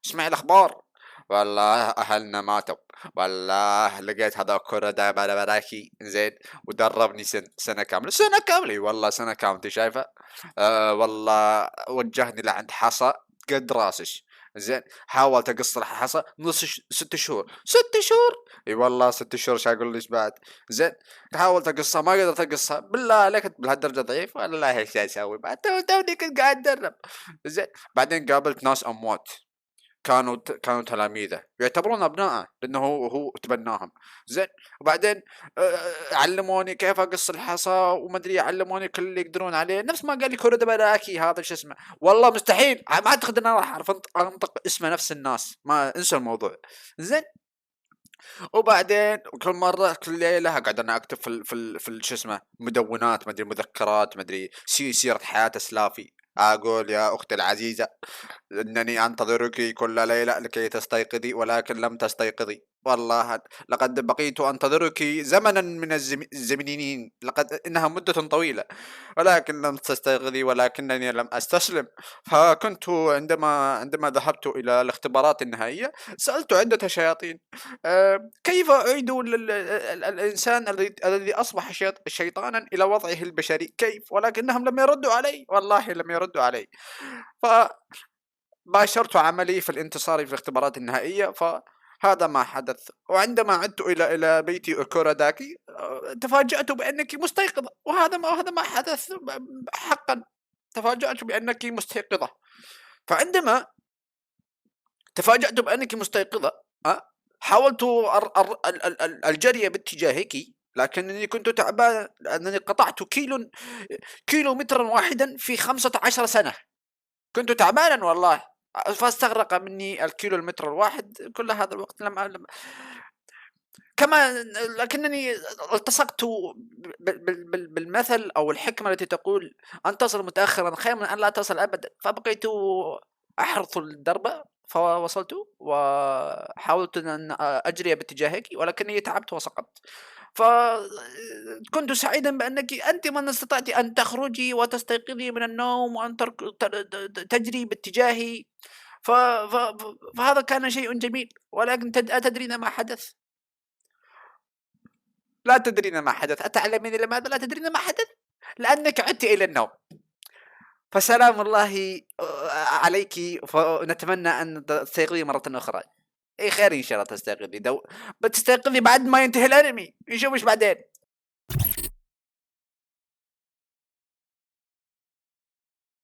تسمعي الأخبار؟ والله أهلنا ماتوا، والله لقيت هذا كرة براكي زين، ودربني سنة كاملة، سنة كاملة، اي والله سنة كاملة، انت شايفة؟ والله وجهني لعند حصى قد راسش، زين. حاولت اقص الحصى نص 6 شهور، 6 شهور، اي والله 6 شهور، شو اقول ليش بعد؟ زين. حاولت اقصها ما قدرت اقصها، بالله عليك بهالدرجة ضعيف، والله ايش اسوي بعد؟ توني كنت قاعد اتدرب، زين. بعدين قابلت ناس اموات، كانوا تلاميذه يعتبرون أبناءه لأنه هو تبناهم، زين. وبعدين علموني كيف أقص الحصى وما أدري، علموني كل اللي يقدرون عليه، نفس ما قال لي كورة بلاكي هذا شو اسمه، والله مستحيل ما أعتقد أن أنا راح أعرف أنطق اسمه نفس الناس، ما انسى الموضوع، زين. وبعدين كل مرة كل ليلة أقعد أنا أكتب في شو اسمه مدونات، ما أدري مذكرات، ما أدري سيرة حياة أسلافي، أقول يا أختي العزيزة إنني أنتظرك كل ليلة لكي تستيقظي ولكن لم تستيقظي، والله لقد بقيت أنتظرك زمنا من الزمنين، لقد إنها مدة طويلة، ولكن لم تستيقظي ولكنني لم أستسلم. فكنت عندما ذهبت إلى الاختبارات النهائية سألت عدة شياطين كيف أعيد الإنسان الذي أصبح شيطانا إلى وضعه البشري، كيف؟ ولكنهم لم يردوا علي، والله لم يردوا علي. فباشرت عملي في الانتصار في الاختبارات النهائية، فهذا ما حدث. وعندما عدت إلى بيتي أوكوراداكي تفاجأت بأنك مستيقظة، وهذا ما حدث حقا. تفاجأت بأنك مستيقظة. فعندما تفاجأت بأنك مستيقظة حاولت الجري باتجاهك، لكنني كنت تعبان لأنني قطعت كيلومترا واحدا في 15 سنة، كنت تعبانا والله، فاستغرق مني الكيلومتر الواحد كل هذا الوقت، كما لكنني التصقت بالمثل أو الحكمة التي تقول أن تصل متأخرا خير من أن لا تصل أبدا، فبقيت أحرث الدرب، فوصلت وحاولت أن أجري باتجاهك ولكني تعبت وسقطت. فكنت سعيدا أنت من استطعت أن تخرجي وتستيقظي من النوم وأن تجري باتجاهي. فهذا كان شيء جميل، ولكن أتدرين ما حدث؟ لا تدرين ما حدث. أتعلمين لماذا لا تدرين ما حدث؟ لأنك عدت إلى النوم. فسلام الله عليك، ونتمنى أن تستيقظي مرة أخرى. خير إن شاء الله تستيقظي، بتستيقظي بعد ما ينتهي الأنمي، نشوفش بعدين.